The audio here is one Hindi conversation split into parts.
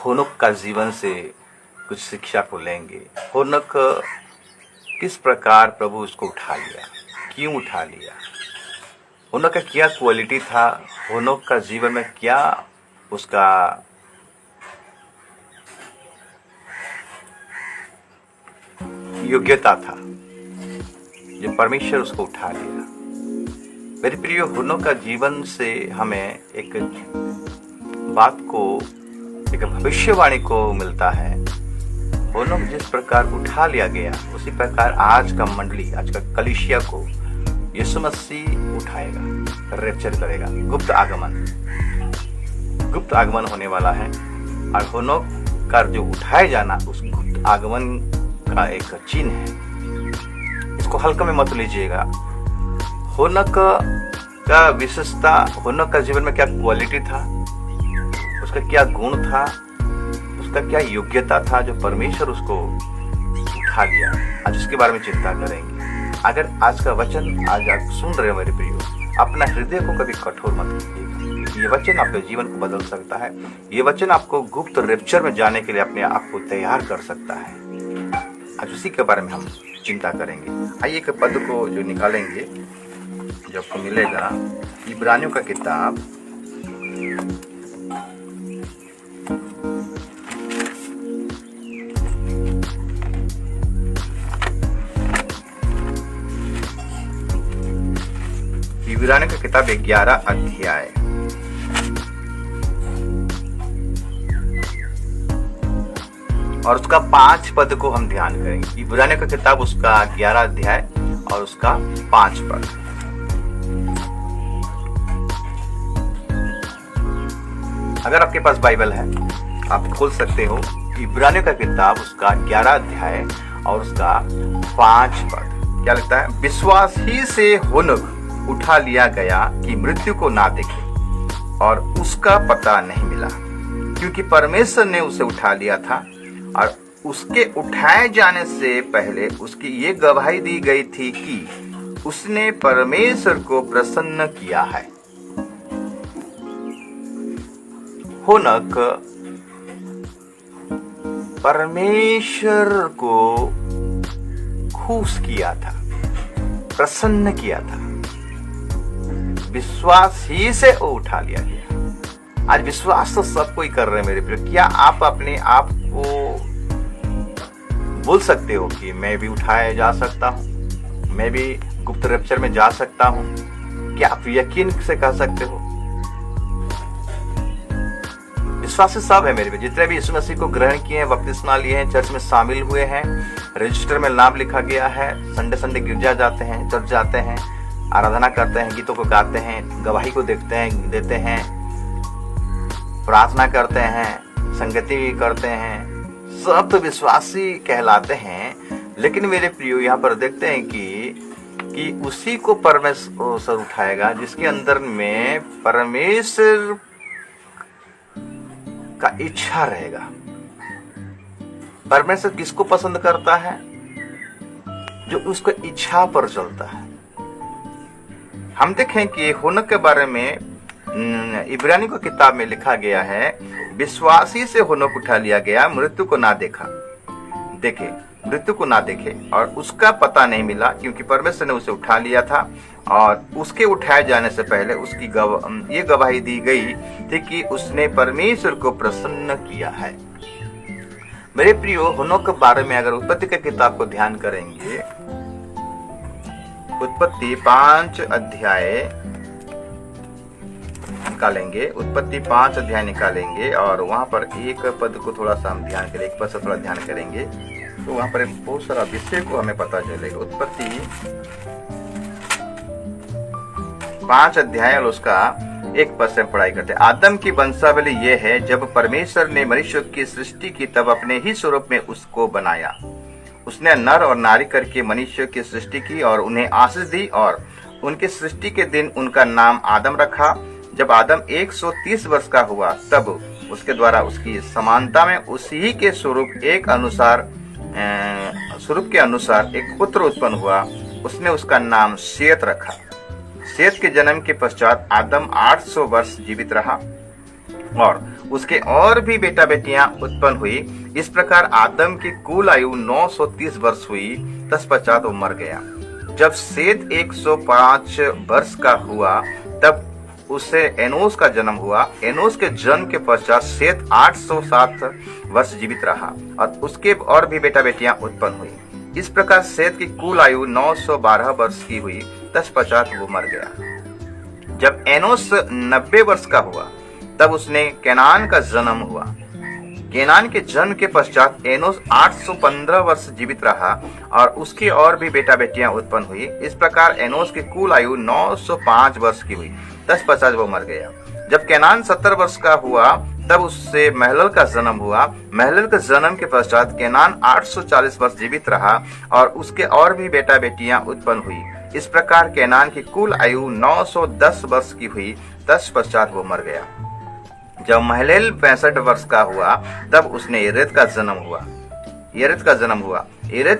होनोक का जीवन से कुछ शिक्षा को लेंगे। होनोक किस प्रकार प्रभु उसको उठा लिया, क्यों उठा लिया, होनोक का क्या क्वालिटी था, होनोक का जीवन में क्या उसका योग्यता था जो परमेश्वर उसको उठा लिया। मेरे प्रिय, होनोक का जीवन से हमें एक बात को, एक भविष्यवाणी को मिलता है। होनोक जिस प्रकार उठा लिया गया उसी प्रकार आज का मंडली, आज का कलीसिया को यीशु मसीह उठाएगा, रैप्चर करेगा। गुप्त आगमन होने वाला है और होनोक का जो उठाए जाना उस गुप्त आगमन का एक चिन्ह है। इसको हल्का में मत लीजिएगा। होनोक का विशेषता, होनोक का जीवन में क्या क्वालिटी था, उसका क्या गुण था, उसका क्या योग्यता था जो परमेश्वर उसको उठा लिया। आज उसके बारे में चिंता करेंगे। अगर आज का वचन आज आप सुन रहे हो मेरे प्रियो, अपना हृदय को कभी कठोर मत कीजिएगा। ये वचन आपके जीवन को बदल सकता है। ये वचन आपको गुप्त रैप्चर में जाने के लिए अपने आप को तैयार कर सकता है। आज उसी के बारे में हम चिंता करेंगे। आइए एक पद को जो निकालेंगे, जो आपको मिलेगा इब्रानियों का किताब, इब्रानियों का किताब 11 अध्याय और उसका 5 पद को हम ध्यान करेंगे। इब्रानियों का किताब उसका 11 अध्याय और उसका 5 पद। अगर आपके पास बाइबल है आप खोल सकते हो इब्रानियों का किताब उसका 11 अध्याय और उसका 5 पद। क्या लिखता है? विश्वास ही से होनोक उठा लिया गया कि मृत्यु को ना देखे और उसका पता नहीं मिला, क्योंकि परमेश्वर ने उसे उठा लिया था। और उसके उठाए जाने से पहले उसकी ये गवाही दी गई थी कि उसने परमेश्वर को प्रसन्न किया है। होनोक परमेश्वर को खुश किया था, प्रसन्न किया था। विश्वास ही से वो उठा लिया गया। आज विश्वास तो सब कोई कर रहे हैं मेरे प्रिय। क्या आप अपने आप को बोल सकते हो कि मैं भी उठाया जा सकता हूं, मैं भी गुप्त रैप्चर में जा सकता हूं? क्या आप यकीन से कह सकते हो? विश्वासी सब है मेरे प्रिय, जितने भी यीशु मसीह को ग्रहण किए हैं, बपतिस्मा लिए हैं, चर्च में शामिल हुए हैं, रजिस्टर में नाम लिखा गया है, संडे गिरजा जाते हैं, चर्च जाते हैं, आराधना करते हैं, गीतों को गाते हैं, गवाही को देते हैं, प्रार्थना करते हैं, संगति करते हैं, सब तो विश्वासी कहलाते हैं। लेकिन मेरे प्रियो यहाँ पर देखते हैं कि उसी को परमेश्वर उठाएगा जिसके अंदर में परमेश्वर का इच्छा रहेगा। परमेश्वर किसको पसंद करता है? जो उसको इच्छा पर चलता है। हम देखें कि होनोक के बारे में इब्रानियों की किताब में लिखा गया है, विश्वासी से होनोक उठा लिया गया, मृत्यु को ना देखे, मृत्यु को ना देखे और उसका पता नहीं मिला, क्योंकि परमेश्वर ने उसे उठा लिया था। और उसके उठाए जाने से पहले उसकी ये गवाही दी गई थी कि उसने परमेश्वर को प्रसन्न किया है। मेरे प्रियो, होनोक के बारे में अगर उत्पत्ति की किताब को ध्यान करेंगे, उत्पत्ति 5 अध्याय निकालेंगे, उत्पत्ति 5 अध्याय निकालेंगे और वहां पर एक पद को थोड़ा सा हम ध्यान करेंगे, एक पद से थोड़ा ध्यान करेंगे तो वहां पर बहुत सारा विषय को हमें पता चलेगा। उत्पत्ति 5 अध्याय और उसका एक पद से पढ़ाई करते हैं। आदम की वंशावली ये है, जब परमेश्वर ने मनुष्य की सृष्टि की तब अपने ही स्वरूप में उसको बनाया। उसने नर और नारी करके मनुष्य की सृष्टि की और उन्हें आशीष दी और उनकी सृष्टि के दिन उनका नाम आदम रखा। जब आदम 130 वर्ष का हुआ तब उसके द्वारा उसकी समानता में उसी के स्वरूप के अनुसार एक पुत्र उत्पन्न हुआ। उसने उसका नाम शेत रखा। शेत के जन्म के पश्चात आदम 800 वर्ष जीवित रहा और उसके और भी बेटा बेटियां उत्पन्न हुई। इस प्रकार आदम की कुल आयु 930 वर्ष हुई, तत्पश्चात वो मर गया। जब सेत 105 वर्ष का हुआ तब उससे एनोस का जन्म हुआ। एनोस के जन्म के पश्चात सेत 807 वर्ष जीवित रहा और उसके और भी बेटा बेटियां उत्पन्न हुई। इस प्रकार सेत की कुल आयु 912 वर्ष की हुई, तत्पश्चात वो मर गया। जब एनोस 90 वर्ष का हुआ तब उसने केनान का जन्म हुआ। केनान के जन्म के पश्चात एनोस 815 वर्ष जीवित रहा और उसके और भी बेटा बेटियां उत्पन्न हुई। इस प्रकार एनोस की कुल आयु 905 वर्ष की हुई, तत्पश्चात वो मर गया। जब केनान 70 वर्ष का हुआ तब उससे महलल का जन्म हुआ। महलल के जन्म के पश्चात केनान 840 वर्ष जीवित रहा और उसके और भी बेटा बेटियां उत्पन्न हुई। इस प्रकार केनान की कुल आयु 910 वर्ष की हुई, तत्पश्चात वो मर गया। जब महलल 65 वर्ष का हुआ तब उसने येरेद का जन्म हुआ। येरेद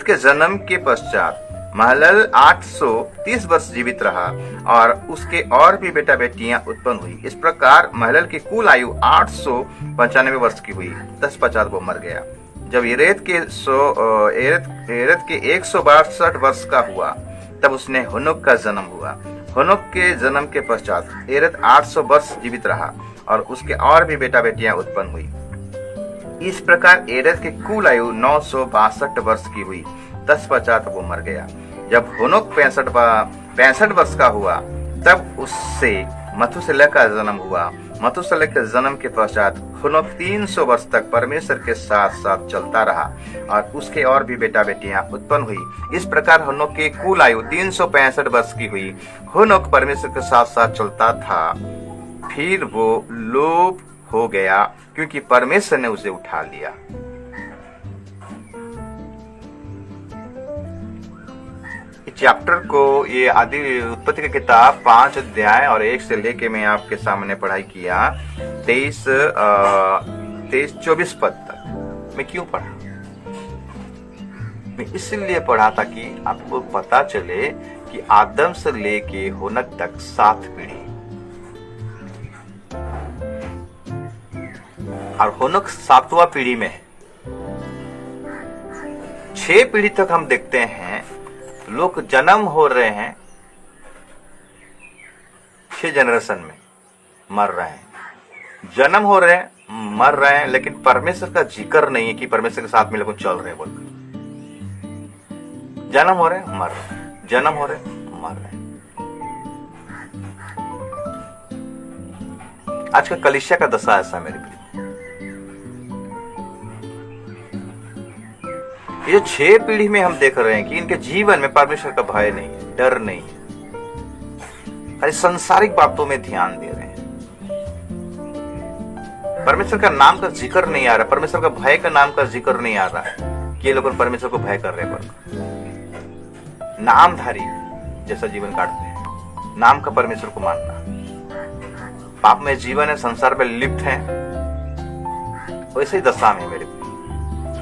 के जन्म के पश्चात महलल 830 वर्ष जीवित रहा और उसके और भी बेटा बेटियां उत्पन्न हुई। इस प्रकार महलल की कुल आयु 895 वर्ष की हुई, तत्पश्चात वो मर गया। जब येरेद के 162 वर्ष का हुआ तब उसने हनोक का जन्म हुआ। हनोक के जन्म के पश्चात येरेद 800 वर्ष जीवित रहा और उसके और भी बेटा बेटियां उत्पन्न हुई। इस प्रकार येरेद की कुल आयु 962 वर्ष की हुई, तत्पश्चात वो मर गया। जब हनोक 65 वर्ष का हुआ तब उससे मथुसेलह का जन्म हुआ। मथुसेलह के जन्म के पश्चात हनोक 300 वर्ष तक परमेश्वर के साथ साथ चलता रहा और उसके और भी बेटा बेटियां उत्पन्न हुई। इस प्रकार हनोक की कुल आयु 365 वर्ष की हुई। हनोक परमेश्वर के साथ साथ चलता था, फिर वो लोप हो गया क्योंकि परमेश्वर ने उसे उठा लिया। चैप्टर को ये आदि उत्पत्ति की किताब 5 अध्याय और 1 से लेके मैं आपके सामने पढ़ाई किया 23-24 पद तक। मैं क्यों पढ़ा? मैं इसलिए पढ़ा ताकि आपको पता चले कि आदम से लेके होनक तक 7 पीढ़ी और होनक 7वां पीढ़ी में है। 6 पीढ़ी तक हम देखते हैं लोग जन्म हो रहे हैं, 6 जनरेशन में मर रहे हैं। जन्म हो रहे हैं, मर रहे हैं, लेकिन परमेश्वर का जिक्र नहीं है कि परमेश्वर के साथ में लोग चल रहे हैं बोलकर। जन्म हो रहे हैं, मर रहे हैं, जन्म हो रहे हैं, मर रहे हैं। आज का कलीसिया का दशा ऐसा मेरे प्रिय। ये 6 पीढ़ी में हम देख रहे हैं कि इनके जीवन में परमेश्वर का भय नहीं है, डर नहीं है, खाली संसारिक बातों में ध्यान दे रहे हैं। परमेश्वर का नाम का जिक्र नहीं आ रहा, परमेश्वर का भय का नाम का जिक्र नहीं आ रहा है कि ये लोग परमेश्वर को भय कर रहे हैं। नामधारी जैसा जीवन काटते हैं, नाम का परमेश्वर को मानना, पाप में जीवन है, संसार में लिप्त है, वैसे ही दशा में मेरे।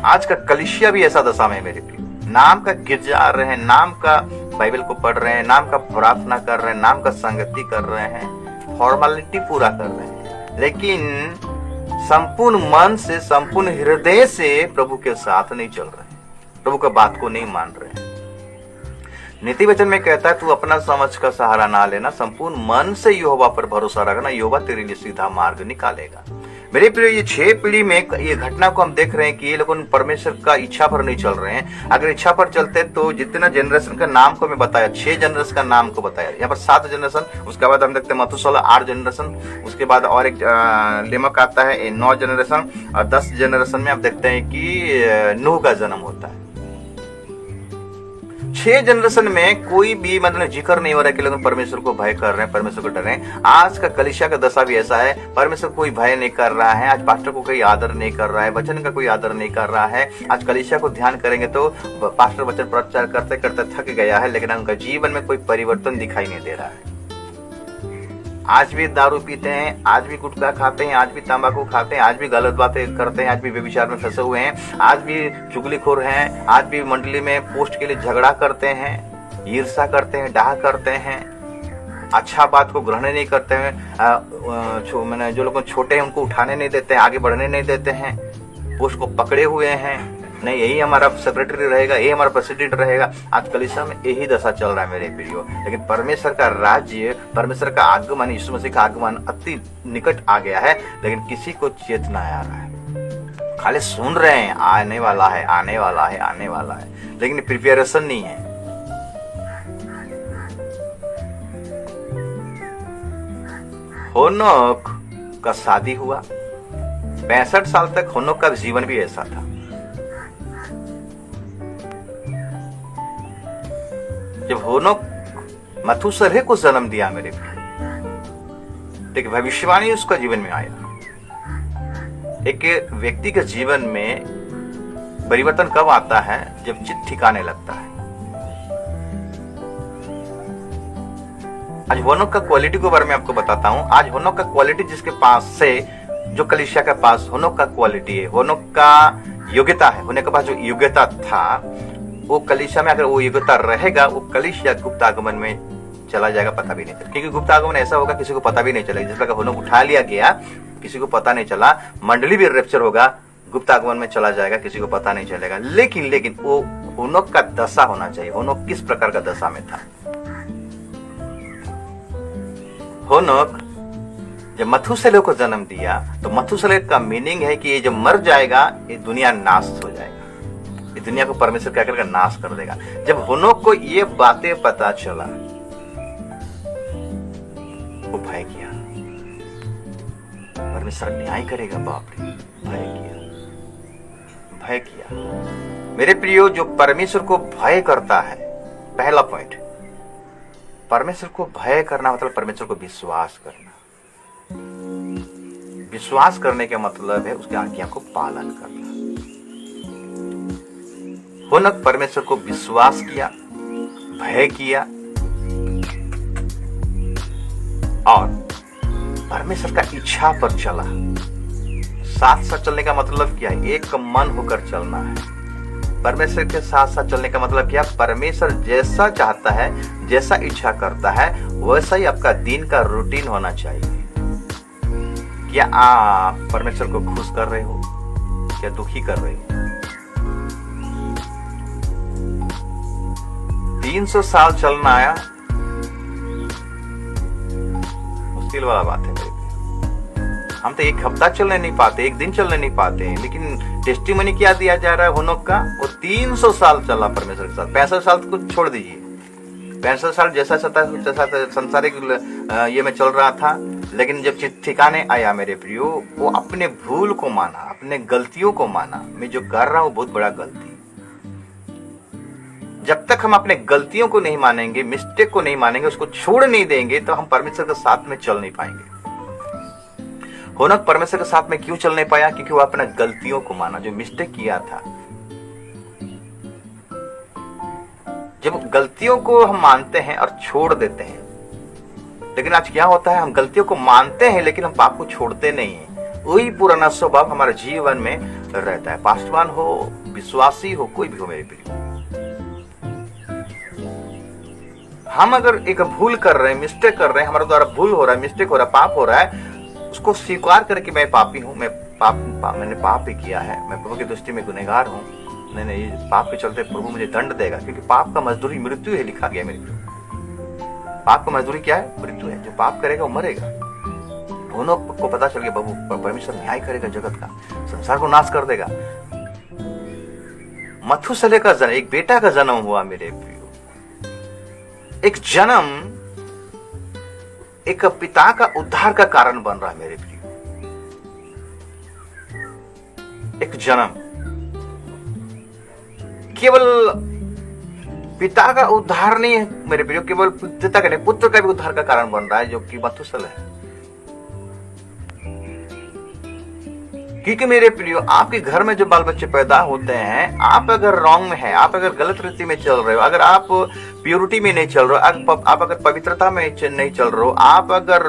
आज का कलीसिया भी ऐसा दशा में मेरे प्रिय। नाम का गिरजा रहे हैं, नाम का बाइबल को पढ़ रहे हैं, नाम का प्रार्थना कर रहे हैं, नाम का संगति कर रहे हैं, फॉर्मेलिटी पूरा कर रहे हैं, लेकिन संपूर्ण मन से, संपूर्ण हृदय से प्रभु के साथ नहीं चल रहे हैं, प्रभु का बात को नहीं मान रहे हैं। नीति वचन में कहता है तू अपना समझ का सहारा ना लेना, संपूर्ण मन से यहोवा पर भरोसा रखना, यहोवा तेरे लिए सीधा मार्ग निकालेगा। मेरे प्रिय, ये 6 पीढ़ी में ये घटना को हम देख रहे हैं कि ये लोग परमेश्वर का इच्छा पर नहीं चल रहे हैं। अगर इच्छा पर चलते तो जितना जनरेशन का नाम को मैं बताया, 6 जनरेशन का नाम को बताया, यहाँ पर 7 जनरेशन, उसके बाद हम देखते हैं मथुसेलह 8 जनरेशन, उसके बाद और एक लेमक आता है 9 जनरेशन, और 10 जनरेशन में आप देखते हैं कि नूह का जन्म होता है। 6 जनरेशन में कोई भी मतलब जिक्र नहीं हो रहा है कि लोग परमेश्वर को भय कर रहे हैं, परमेश्वर को डर रहे हैं। आज का कलीसिया का दशा भी ऐसा है, परमेश्वर कोई भय नहीं कर रहा है। आज पास्टर को कोई आदर नहीं कर रहा है, वचन का कोई आदर नहीं कर रहा है। आज कलीसिया को ध्यान करेंगे तो पास्टर वचन प्रचार करते करते थक गया है, लेकिन उनका जीवन में कोई परिवर्तन दिखाई नहीं दे रहा है। आज भी दारू पीते हैं, आज भी गुटखा खाते हैं, आज भी तंबाकू खाते हैं, आज भी गलत बातें करते हैं, आज भी व्यभिचार में फंसे हुए हैं, आज भी चुगलीखोर हैं, आज भी मंडली में पोस्ट के लिए झगड़ा करते हैं, ईर्ष्या करते हैं, डाह करते हैं, अच्छा बात को ग्रहण नहीं करते हैं, मैंने जो लोग छोटे हैं उनको उठाने नहीं देते हैं, आगे बढ़ने नहीं देते हैं, वो उसको पकड़े हुए हैं, नहीं यही हमारा सेक्रेटरी रहेगा, यही हमारा प्रेसिडेंट रहेगा। आज कलीसिया में यही दशा चल रहा है मेरे प्रियो। लेकिन परमेश्वर का राज्य, परमेश्वर का आगमन, यीशु मसीह का आगमन अति निकट आ गया है, लेकिन किसी को चेतना आ रहा है, खाली सुन रहे हैं आने वाला है, आने वाला है, आने वाला है, लेकिन प्रिपरेशन नहीं है। होनोक का शादी हुआ, 65 साल तक होनोक का जीवन भी ऐसा था। जब होनोक मथुसेलह को जन्म दिया मेरे भाई, एक भविष्यवाणी उसका जीवन में आया। एक व्यक्ति के जीवन में परिवर्तन कब आता है? जब चित्त ठिकाने लगता है। आज होनोक का क्वालिटी के बारे में आपको बताता हूं। आज होनोक का क्वालिटी जिसके पास से, जो कलीसिया के पास होनोक का क्वालिटी है, होनोक का योग्यता है, होने के पास जो योग्यता था, वो कलीसिया में अगर वो योग्यता रहेगा, वो कलीसिया गुप्त आगमन में चला जाएगा, पता भी नहीं चलेगा। क्योंकि गुप्त आगमन ऐसा होगा किसी को पता भी नहीं चलेगा। जिस प्रकार होनोक उठा लिया गया, किसी को पता नहीं चला, मंडली भी रैप्चर होगा, गुप्त आगमन में चला जाएगा, किसी को पता नहीं चलेगा। लेकिन वो होनोक का दशा होना चाहिए। होनोक किस प्रकार का दशा में था? होनोक जब मथुसेलह को जन्म दिया, तो मथुसेलह का मीनिंग है कि ये जब मर जाएगा, ये दुनिया नाश हो जाएगा, ये दुनिया को परमेश्वर क्या करेगा? नाश कर देगा। जब होनोक को ये बातें पता चला, वो भय किया, परमेश्वर न्याय करेगा, बाप रे, भय किया। मेरे प्रियो, जो परमेश्वर को भय करता है, पहला पॉइंट, परमेश्वर को भय करना मतलब परमेश्वर को विश्वास करना। विश्वास करने का मतलब है उसकी आज्ञा को पालन करना। होनोक परमेश्वर को विश्वास किया, भय किया, और परमेश्वर का इच्छा पर चला। साथ साथ चलने का मतलब क्या है? एक मन होकर चलना है। परमेश्वर के साथ साथ चलने का मतलब क्या? परमेश्वर जैसा चाहता है, जैसा इच्छा करता है, वैसा ही आपका दिन का रूटीन होना चाहिए। क्या आप परमेश्वर को खुश कर रहे हो, क्या दुखी कर रहे हो? 300 साल चलना आया, मुश्किल वाला बात है। हम तो एक हफ्ता चलने नहीं पाते, एक दिन चलने नहीं पाते, लेकिन टेस्टिमनी क्या दिया जा रहा है होनोक का? वो 300 साल चला परमेश्वर के साथ। 65 साल को छोड़ दीजिए, 65 साल जैसा संसारिक ये में चल रहा था, लेकिन जब चित्त ठिकाने आया मेरे प्रियो, वो अपने भूल को माना, अपने गलतियों को माना। मैं जो कर रहा हूं बहुत बड़ा गलती। जब तक हम अपने गलतियों को नहीं मानेंगे, मिस्टेक को नहीं मानेंगे, उसको छोड़ नहीं देंगे, तो हम परमेश्वर के साथ में चल नहीं पाएंगे। होनोक परमेश्वर के साथ में क्यों चल नहीं पाया? क्योंकि वो अपने गलतियों को माना, जो मिस्टेक किया था। जब गलतियों को हम मानते हैं और छोड़ देते हैं, लेकिन आज क्या होता है? हम गलतियों को मानते हैं, लेकिन हम पाप को छोड़ते नहीं हैं। वही पुराना स्वभाव हमारे जीवन में रहता है। पास्टवान हो, विश्वासी हो, कोई भी हो मेरे प्रिय, हम अगर एक भूल कर रहे हैं, मिस्टेक कर रहे हैं, हमारे द्वारा भूल हो रहा है, मिस्टेक हो रहा है, पाप हो रहा है, उसको स्वीकार करके मैं पापी हूं, मैंने पाप ही किया है, मैं प्रभु की दृष्टि में गुनहगार हूं, नहीं पाप के चलते प्रभु मुझे दंड देगा, क्योंकि पाप का मजदूरी मृत्यु है, लिखा गया मेरे प्रिय। पाप का मजदूरी क्या है? मृत्यु है। जो पाप करेगा वो मरेगा। होनोक को पता चल गया, बाबू परमेश्वर न्याय करेगा, जगत का, संसार को नाश कर देगा। मथुसेलह का जन्म, एक बेटा का जन्म हुआ मेरे प्रियो। एक जन्म एक पिता का उद्धार का कारण बन रहा है मेरे प्रियो। एक जन्म केवल पिता का उद्धार नहीं है मेरे प्रियो, केवल पिता का नहीं, पुत्र का भी उद्धार का कारण बन रहा है, जो कि मथुसेलह है। क्योंकि मेरे प्रियो, आपके घर में जो बाल बच्चे पैदा होते हैं, आप अगर रॉन्ग में है, आप अगर गलत रीति में चल रहे हो, अगर आप प्योरिटी में नहीं चल रहे हो, आप अगर पवित्रता में नहीं चल रहे हो, आप अगर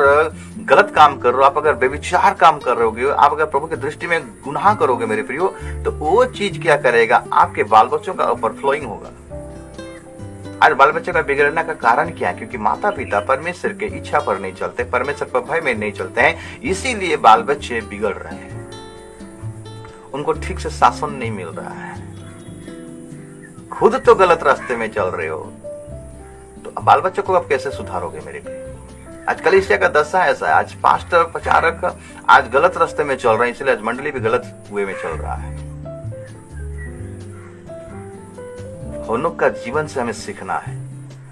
गलत काम कर रहे हो, आप अगर व्यभिचार काम कर रहे हो, आप अगर प्रभु की दृष्टि में गुनाह करोगे मेरे प्रियो, तो वो चीज क्या करेगा? आपके बाल बच्चों का ओवरफ्लोइंग होगा, आज बाल बच्चे का बिगड़ने का कारण क्या है? क्योंकि माता पिता परमेश्वर के इच्छा पर नहीं चलते, परमेश्वर पर भय में नहीं चलते हैं, इसीलिए बाल बच्चे बिगड़ रहे हैं। उनको ठीक से शासन नहीं मिल रहा है, खुद तो गलत रास्ते में चल रहे हो, तो बाल बच्चों को अब कैसे सुधारोगे मेरे भाई? आज कलीसिया का दशा ऐसा है, आज पास्टर प्रचारक आज गलत रास्ते में चल रहे हैं, इसलिए आज मंडली भी गलत वे में चल रहा है। होनोक का जीवन से हमें सीखना है।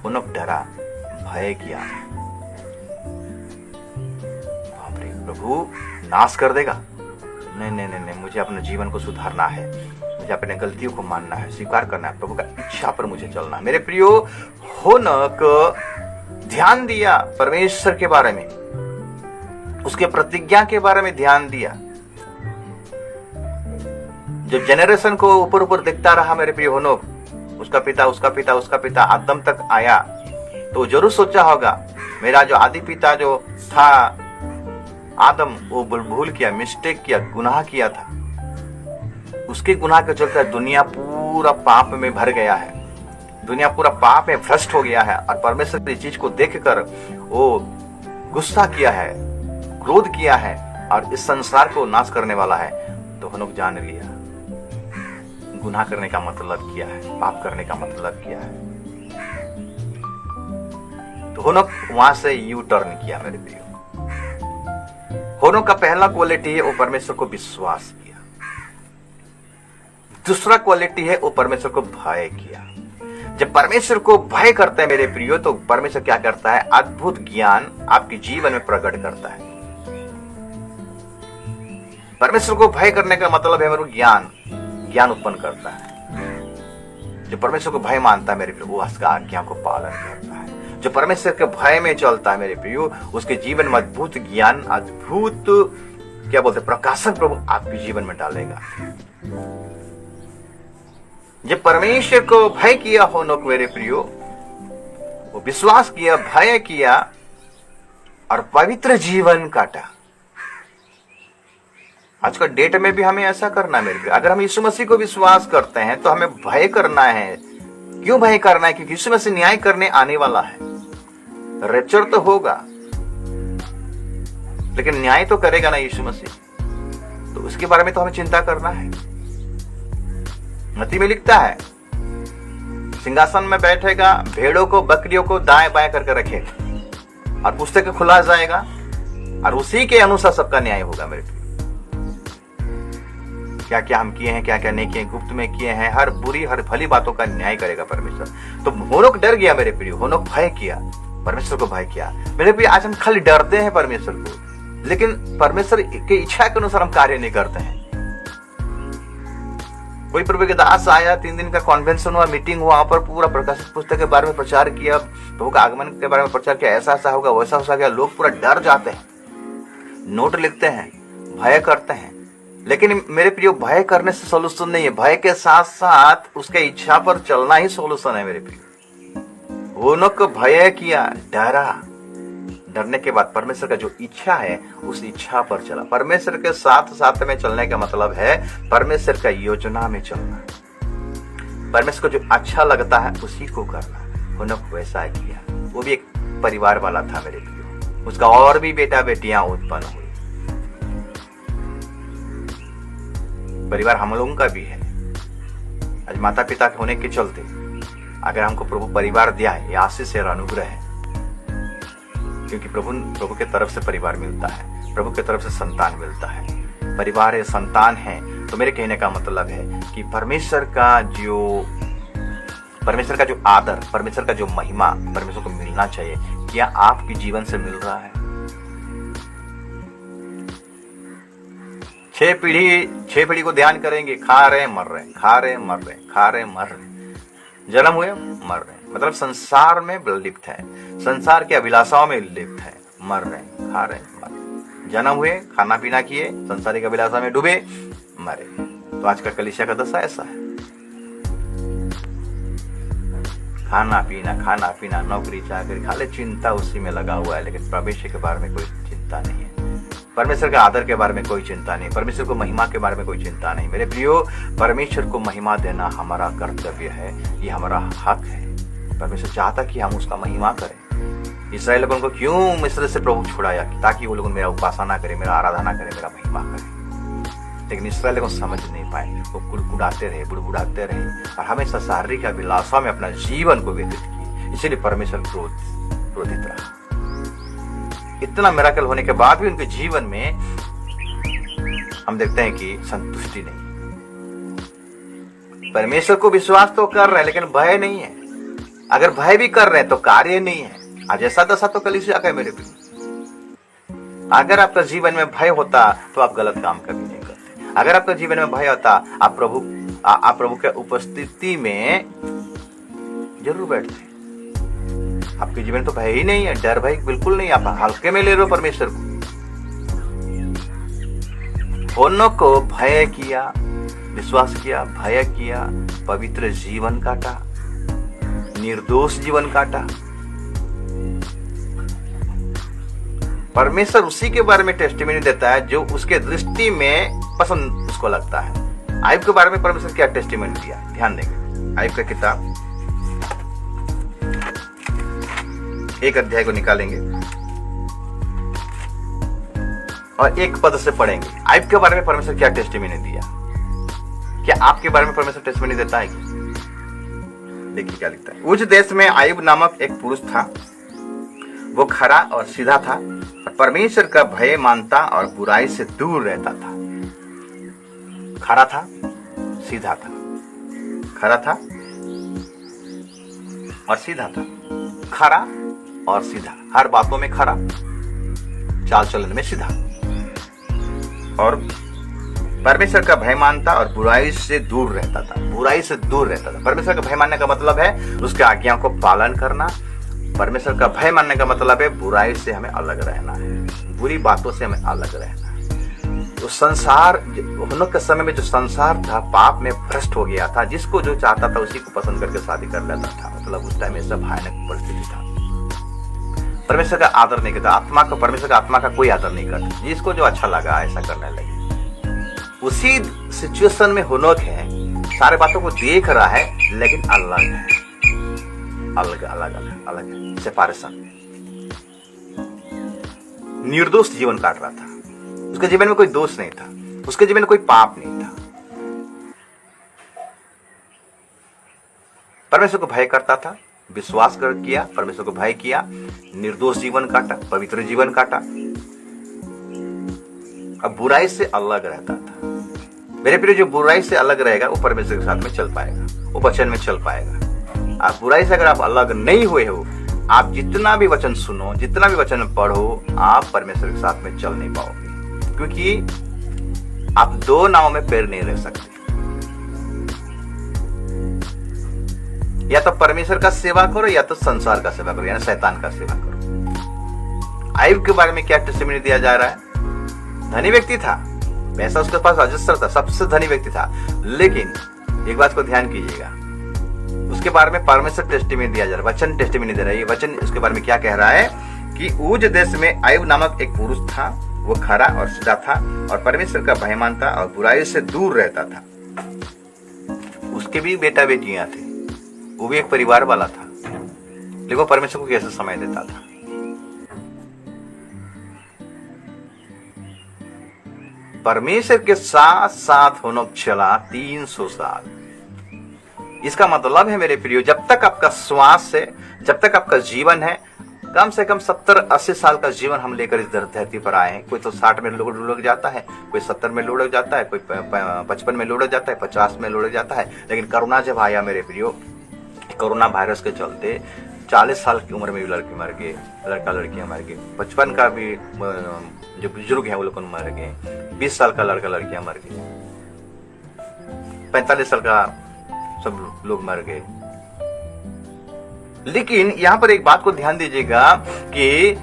होनोक डरा, भय किया, बाप रे प्रभु नाश कर देगा। नहीं नहीं नहीं नहीं, मुझे अपने जीवन को सुधारना है, मुझे अपने गलतियों को मानना है, स्वीकार करना है, प्रभु का इच्छा पर मुझे चलना है। मेरे प्रियो, होनोक ध्यान दिया परमेश्वर के बारे में, उसके प्रतिज्ञा के बारे में ध्यान दिया। जब जेनरेशन को ऊपर ऊपर दिखता रहा मेरे प्रियो, होनोक उसका पिता आदम तक आया, तो जरूर सोचा होगा मेरा जो आदि पिता जो था आदम, वो भूल किया, मिस्टेक किया, गुनाह किया था। उसके गुनाह के चलते दुनिया पूरा पाप में भर गया है, दुनिया पूरा पाप में भ्रष्ट हो गया है। और परमेश्वर इस चीज को देखकर वो गुस्सा किया है, क्रोध किया है और इस संसार को नाश करने वाला है। तो होनोक जान लिया गुनाह करने का मतलब क्या है, पाप करने का मतलब क्या है। तो होनोक वहां से यू टर्न किया मेरे प्रियो। होनोक का पहला क्वालिटी है वो परमेश्वर को विश्वास किया। दूसरा क्वालिटी है वो परमेश्वर को भय किया। जब परमेश्वर को भय करते हैं मेरे प्रियो, तो परमेश्वर क्या करता है? अद्भुत ज्ञान आपके जीवन में प्रकट करता है। परमेश्वर को भय करने का मतलब है मेरे ज्ञान उत्पन्न करता है। जो परमेश्वर को भय मानता है मेरे प्रियो, वो उसका आज्ञा को पालन करता है। जो परमेश्वर के भय में चलता है मेरे प्रियो, उसके जीवन में अद्भुत ज्ञान, अद्भुत क्या बोलते प्रकाशन प्रभु आपके जीवन में डालेगा। जब परमेश्वर को भय किया होनोक मेरे प्रियो, वो विश्वास किया, भय किया और पवित्र जीवन काटा। आज का डेट में भी हमें ऐसा करना है मेरे प्रियो। अगर हम यीशु मसीह को विश्वास करते हैं तो हमें भय करना है। क्यों भय करना है? क्योंकि यीशु मसीह न्याय करने आने वाला है। रैप्चर तो होगा, लेकिन न्याय तो करेगा ना यीशु मसीह, तो उसके बारे में तो हमें चिंता करना है। मत्ती में लिखता है, सिंहासन में बैठेगा, भेड़ों को बकरियों को दाएं बाएं करके रखेगा और पुस्तक खुला जाएगा और उसी के अनुसार सबका न्याय होगा मेरे प्रियो। क्या क्या हम किए हैं, क्या क्या नहीं किए, गुप्त में किए हैं, हर बुरी हर भली बातों का न्याय करेगा परमेश्वर। तो होनोक डर गया मेरे प्रियो, होनोक भय किया, परमेश्वर को भय किया। मेरे प्रियो, आज हम खाली डरते हैं परमेश्वर को, लेकिन परमेश्वर की इच्छा के अनुसार हम कार्य नहीं करते हैं। कोई प्रभु के दास आया, 3 दिन का कॉन्वेंशन हुआ, मीटिंग हुआ, वहां पर पूरा प्रकाशित पुस्तक के बारे में प्रचार किया, प्रभु का आगमन के बारे में प्रचार किया, ऐसा ऐसा होगा, वैसा हो गया। लोग पूरा डर जाते हैं, नोट लिखते हैं, भय करते हैं। लेकिन मेरे प्रियो, भय करने से सोल्यूशन नहीं है, भय के साथ साथ उसके इच्छा पर चलना ही सोल्यूशन है मेरे प्रियो। होनोक भय किया, डरा, डरने के बाद परमेश्वर का जो इच्छा है उस इच्छा पर चला। परमेश्वर के साथ साथ में चलने का मतलब है परमेश्वर का योजना में चलना, परमेश्वर को जो अच्छा लगता है उसी को करना। होनोक वैसा किया। वो भी एक परिवार वाला था मेरे प्रियो, उसका और भी बेटा बेटियां उत्पन्न हुई। परिवार हम लोगों का भी है। आज माता पिता होने के चलते अगर हमको प्रभु परिवार दिया है, ये आशीष है और अनुग्रह है। क्योंकि प्रभु के तरफ से परिवार मिलता है, प्रभु के तरफ से संतान मिलता है। परिवार है, संतान है, तो मेरे कहने का मतलब है कि परमेश्वर का जो आदर, परमेश्वर का जो महिमा परमेश्वर को मिलना चाहिए। क्या आपके जीवन से मिल रहा है? 6 पीढ़ी को ध्यान करेंगे, खा रहे मर रहे, खा रहे मर रहे, खा रहे मर रहे, जन्म हुए मर रहे, मतलब संसार में लिप्त है, संसार के अभिलाषाओं में लिप्त है, मर रहे, खा रहे मर रहे। जन्म हुए, खाना पीना किए, संसारिक अभिलाषा में डूबे, मरे। तो आज का कलीसिया का दशा ऐसा है। खाना पीना, नौकरी चाकरी, खाली चिंता उसी में लगा हुआ है, लेकिन भविष्य के बारे में कोई चिंता नहीं है। परमेश्वर के आदर के बारे में कोई चिंता नहीं, परमेश्वर को महिमा के बारे में कोई चिंता नहीं। मेरे प्रियो, परमेश्वर को महिमा देना हमारा कर्तव्य है, ये हमारा हक है। परमेश्वर चाहता कि हम उसका महिमा करें। इसराइल लोगों को क्यों मिस्र से प्रभु छुड़ाया, ताकि वो लोग मेरा उपासना करें, मेरा आराधना करें, मेरा महिमा करें। लेकिन इसराइल लोग समझ नहीं पाए, वो कुड़कुड़ाते रहे, बुड़बुड़ाते रहे और हमेशा शारीरिक अभिलाषा में अपना जीवन को व्यतीत किए। इसीलिए परमेश्वर क्रोधित रहा। इतना मिराकल होने के बाद भी उनके जीवन में हम देखते हैं कि संतुष्टि नहीं। परमेश्वर को विश्वास तो कर रहे हैं लेकिन भय नहीं है। अगर भय भी कर रहे हैं तो कार्य नहीं है। आज ऐसा दशा तो कलीसिया का है मेरे प्रिय। अगर आपका जीवन में भय होता तो आप गलत काम कभी नहीं करते। अगर आपका जीवन में भय होता आप प्रभु के उपस्थिति में जरूर बैठते। आपके जीवन तो भय ही नहीं है, डर भय बिल्कुल नहीं। आप हल्के में ले रहे हो परमेश्वर को। उन को भय किया, विश्वास किया, भय किया, पवित्र जीवन काटा, निर्दोष जीवन काटा। परमेश्वर उसी के बारे में टेस्टिमनी देता है जो उसके दृष्टि में पसंद उसको लगता है। आयुब के बारे में परमेश्वर क्या टेस्टिमनी दिया, ध्यान देंगे। आयुब का किताब 1 अध्याय को निकालेंगे और 1 पद से पढ़ेंगे। आयुब के बारे में परमेश्वर क्या टेस्टिमनी दिया। क्या आपके बारे में परमेश्वर टेस्टिमनी देता है? देखिए क्या लिखता है। उस देश में आयुब नामक एक पुरुष था। वो खरा और सीधा था और परमेश्वर का भय मानता और बुराई से दूर रहता था। खरा था, सीधा था, खरा था और सीधा था। खरा और सीधा, हर बातों में खरा, चाल चलन में सीधा, और परमेश्वर का भय मानता और बुराई से दूर रहता था। बुराई से दूर रहता था। परमेश्वर का भय मानने का मतलब है उसके आज्ञाओं को पालन करना। परमेश्वर का भय मानने का मतलब है बुराई से हमें अलग रहना है, बुरी बातों से हमें अलग रहना है। तो संसार, हम लोग के समय में जो संसार था पाप में भ्रष्ट हो गया था। जिसको जो चाहता था उसी को पसंद करके शादी कर लेता था। मतलब उस टाइम में सब भयानक परिस्थिति था। परमेश्वर का आदर नहीं करता, आत्मा का, परमेश्वर का आत्मा का कोई आदर नहीं करता। जिसको जो अच्छा लगा ऐसा करने लगे। उसी सिचुएशन में हुनोक है, सारे बातों को देख रहा है लेकिन अलग है, अलग अलग अलग अलग है, सेपरेशन। निर्दोष जीवन काट रहा था। उसके जीवन में कोई दोष नहीं था, उसके जीवन में कोई पाप नहीं था। परमेश्वर को भय करता था, विश्वास कर किया, परमेश्वर को भय किया, निर्दोष जीवन काटा, पवित्र जीवन काटा। अब बुराई से अलग रहता था। मेरे प्रिय, जो बुराई से अलग रहेगा वो परमेश्वर के साथ में चल पाएगा, वो वचन में चल पाएगा। आप बुराई से अगर आप अलग नहीं हुए हो, आप जितना भी वचन सुनो, जितना भी वचन पढ़ो, आप परमेश्वर के साथ में चल नहीं पाओगे। क्योंकि आप 2 नावों में पैर नहीं रह सकते। या तो परमेश्वर का सेवा करो या तो संसार का सेवा करो, यानी शैतान का सेवा करो। आयुब के बारे में क्या टेस्टिमनी दिया जा रहा है? धनी व्यक्ति था, पैसा उसके पास अजस्त्र था, सबसे धनी व्यक्ति था। लेकिन एक बात को ध्यान कीजिएगा, उसके बारे में परमेश्वर टेस्टिमनी दिया जा रहा है, वचन टेस्टिमनी दे रहा है। ये वचन उसके बारे में क्या कह रहा है कि ऊज देश में आयुब नामक एक पुरुष था। वो खरा और सीधा था और परमेश्वर का भय मानता और बुराई से दूर रहता था। उसके भी बेटा बेटियां थे, वो भी एक परिवार वाला था, लेकिन वो परमेश्वर को कैसे समय देता था। परमेश्वर के साथ साथ होना चला 300 साल। इसका मतलब है मेरे प्रियो, जब तक आपका श्वास है, जब तक आपका जीवन है, कम से कम 70-80 साल का जीवन हम लेकर इस धरती पर आए हैं। कोई तो 60 में लुढ़क जाता है, कोई 70 में लुढ़क जाता है, कोई 55 में लुढ़क जाता है, 50 में लुढ़क जाता है। लेकिन कोरोना जब आया मेरे प्रियो, कोरोना वायरस के चलते 40 साल की उम्र में भी लड़के मर गए, लड़का लड़कियां मर गए, 55 का भी जो बुजुर्ग हैं वो लोग मर गए, 20 साल का लड़का लड़कियां मर गए, 45 साल का सब लोग मर गए। लेकिन यहां पर एक बात को ध्यान दीजिएगा कि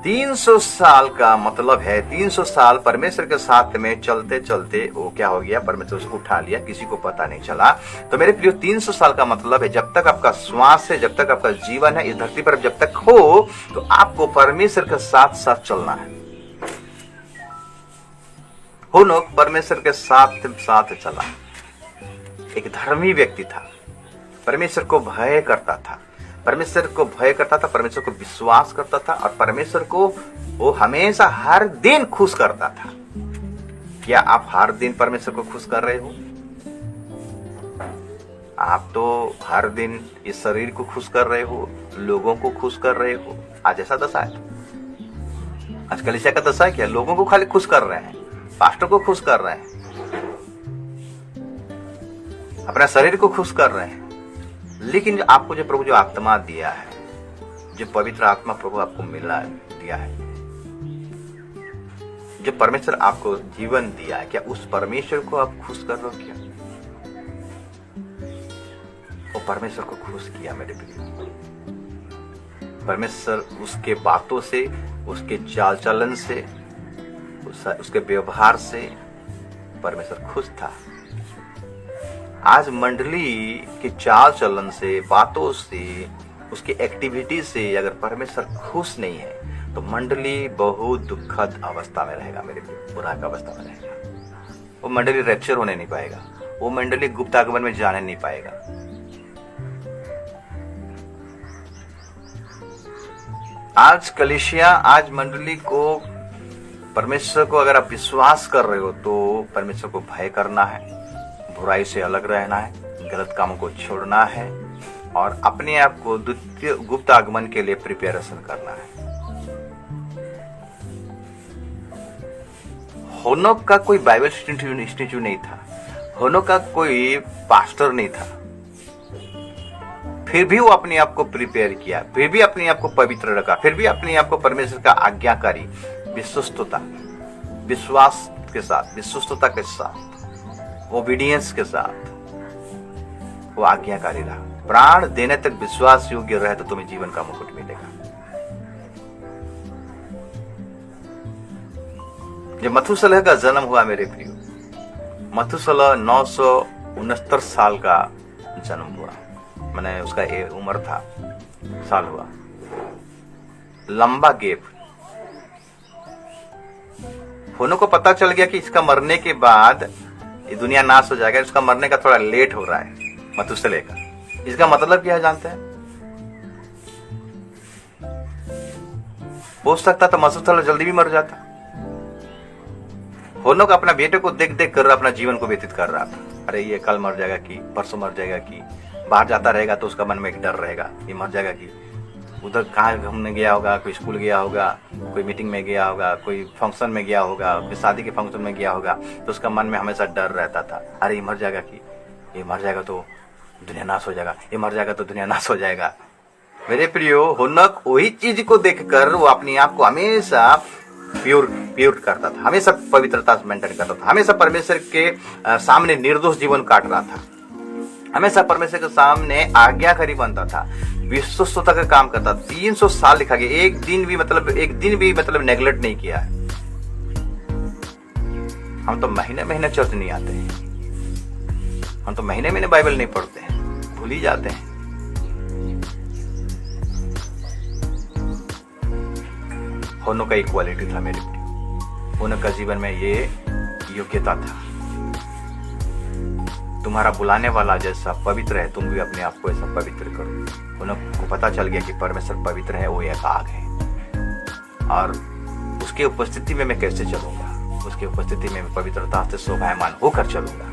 300 साल का मतलब है 300 साल परमेश्वर के साथ में चलते चलते वो क्या हो गया, परमेश्वर उसको उठा लिया, किसी को पता नहीं चला। तो मेरे प्रियो, 300 साल का मतलब है जब तक आपका श्वास है, जब तक आपका जीवन है, इस धरती पर जब तक हो, तो आपको परमेश्वर के साथ साथ चलना है। हुनोक परमेश्वर के साथ साथ चला। एक धर्मी व्यक्ति था, परमेश्वर को भय करता था, परमेश्वर को भय करता था, परमेश्वर को विश्वास करता था और परमेश्वर को वो हमेशा हर दिन खुश करता था। क्या आप हर दिन परमेश्वर को खुश कर रहे हो? आप तो हर दिन इस शरीर को खुश कर रहे हो, लोगों को खुश कर रहे हो। आज ऐसा दशा है, आज कलीसिया का दशा है क्या? लोगों को खाली खुश कर रहे हैं, पास्टर को खुश कर रहे हैं, अपना शरीर को खुश कर रहे हैं। लेकिन आपको जो प्रभु जो आत्मा दिया है, जो पवित्र आत्मा प्रभु आपको मिला दिया है, जो परमेश्वर आपको जीवन दिया है, क्या उस परमेश्वर को आप खुश कर रहे हो? क्या वो परमेश्वर को खुश किया मेरे प्रिय? परमेश्वर उसके बातों से, उसके चाल चलन से, उसके व्यवहार से परमेश्वर खुश था। आज मंडली के चाल चलन से, बातों से, उसकी एक्टिविटी से अगर परमेश्वर खुश नहीं है तो मंडली बहुत दुखद अवस्था में रहेगा मेरे प्रिय, बुरा अवस्था में रहेगा। वो मंडली रैप्चर होने नहीं पाएगा, वो मंडली गुप्त आगमन में जाने नहीं पाएगा। आज कलीसिया, आज मंडली को, परमेश्वर को अगर आप विश्वास कर रहे हो तो परमेश्वर को भय करना है, बुराई से अलग रहना है, गलत कामों को छोड़ना है और अपने आप को द्वितीय गुप्त आगमन के लिए प्रिपरेशन करना है। होनोक का कोई बाइबल इंस्टीट्यूट नहीं था, होनोक का कोई पास्टर नहीं था, फिर भी वो अपने आप को प्रिपेयर किया, फिर भी अपने आप को पवित्र रखा, फिर भी अपने आप को परमेश्वर का आज्ञाकारी, विश्वस्तता, विश्वास के साथ, विश्वस्तता के साथ, ओबीडियंस के साथ वो आज्ञाकारी रहा। प्राण देने तक विश्वास योग्य रहे तो तुम्हें जीवन का मुकुट मिलेगा। जब मथुसेलह का जन्म हुआ मेरे प्रियो, मथुसेलह 969 साल का जन्म हुआ, मैंने उसका उम्र था, साल हुआ, लंबा गैप। होनो को पता चल गया कि इसका मरने के बाद ये दुनिया नाश हो जाएगा, इसका मरने का थोड़ा लेट हो रहा है मथुसेलह का। इसका मतलब क्या है जानते हैं? हो सकता था मथुसेलह जल्दी भी मर जाता। होनो का अपना बेटे को देख देख कर अपना जीवन को व्यतीत कर रहा था। अरे ये कल मर जाएगा कि परसों मर जाएगा कि, बाहर जाता रहेगा तो उसका मन में एक डर रहेगा, ये मर जाएगा कि, उधर कहाँ घूमने गया होगा, कोई स्कूल गया होगा, कोई मीटिंग में गया होगा, कोई फंक्शन में गया होगा, कोई शादी के फंक्शन में गया होगा, तो उसका मन में हमेशा डर रहता था। अरे ये मर जाएगा कि, ये मर जाएगा तो दुनिया नाश हो जाएगा, ये मर जाएगा तो दुनिया नाश हो जाएगा। मेरे प्रियो, होनक वही चीज को देखकर वो अपने आप को हमेशा प्योर करता था, हमेशा पवित्रता मेंटेन करता था, हमेशा परमेश्वर के सामने निर्दोष जीवन काट रहा था, हमेशा परमेश्वर के सामने आज्ञाकारी बनता था, विश्वस्तता का काम करता। 300 साल लिखा गया, एक दिन भी मतलब नेगलेक्ट नहीं किया है। हम तो महीने महीने चर्च नहीं आते हैं, हम तो महीने महीने बाइबल नहीं पढ़ते हैं, भूल ही जाते हैं। होनो का एक क्वालिटी था मेरे प्रिय, होनो का जीवन में ये योग्यता था। तुम्हारा बुलाने वाला जैसा पवित्र है, तुम भी अपने आप को ऐसा पवित्र करो। होनो को पता चल गया कि परमेश्वर पवित्र है, वो एक आग है और उसके उपस्थिति में मैं कैसे चलूंगा, उसकी उपस्थिति में मैं पवित्रता से शोभायमान होकर चलूंगा।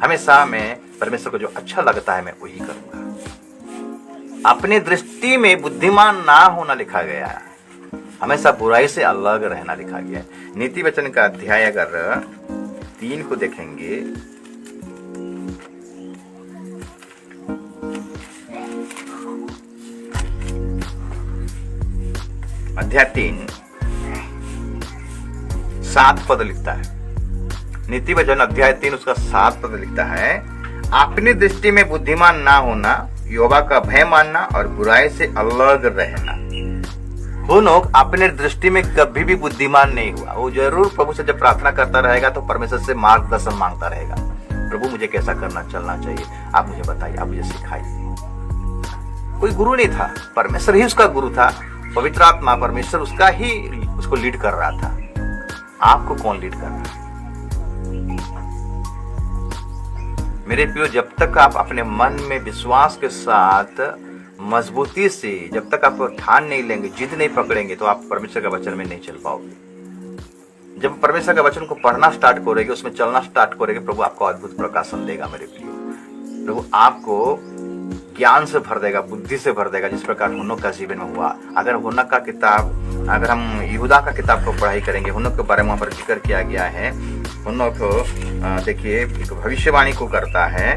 हमेशा मैं परमेश्वर को जो अच्छा लगता है मैं वही करूंगा। अपनी दृष्टि में बुद्धिमान ना होना लिखा गया है, हमेशा बुराई से अलग रहना लिखा गया है। नीति वचन का अध्याय अगर 3 को देखेंगे, अध्याय 3 7 पद लिखता है। नीति वचन अध्याय 3 उसका 7 पद लिखता है, अपनी दृष्टि में बुद्धिमान ना होना, यहोवा का भय मानना और बुराई से अलग रहना। होनोक अपने दृष्टि में कभी भी बुद्धिमान नहीं हुआ। वो जरूर प्रभु से जब प्रार्थना करता रहेगा तो परमेश्वर से मार्गदर्शन मांगता रहेगा, प्रभु मुझे कैसा करना चलना चाहिए, आप मुझे बताइए, आप मुझे सिखाइए। कोई गुरु नहीं था, परमेश्वर ही उसका गुरु था, पवित्र आत्मा परमेश्वर उसका ही उसको लीड कर रहा था। आपको कौन लीड कर रहा है? मेरे प्रियो, जब तक आप अपने मन में विश्वास के साथ मजबूती से जब तक आप ठान नहीं लेंगे, जिद नहीं पकड़ेंगे, तो आप परमेश्वर के वचन में नहीं चल पाओगे। जब परमेश्वर के वचन को पढ़ना स्टार्ट करोगे, उसमें चलना स्टार्ट करोगे, प्रभु आपको अद्भुत प्रकाशन देगा मेरे प्रियो। प्रभु आपको ज्ञान से भर देगा, बुद्धि से भर देगा, जिस प्रकार हुनोक का जीवन में हुआ। अगर हुनोक का किताब, अगर हम यहूदा का किताब को पढ़ाई करेंगे, हुनोक के बारे में वहाँ पर जिक्र किया गया है। हुनोक देखिए एक भविष्यवाणी को करता है।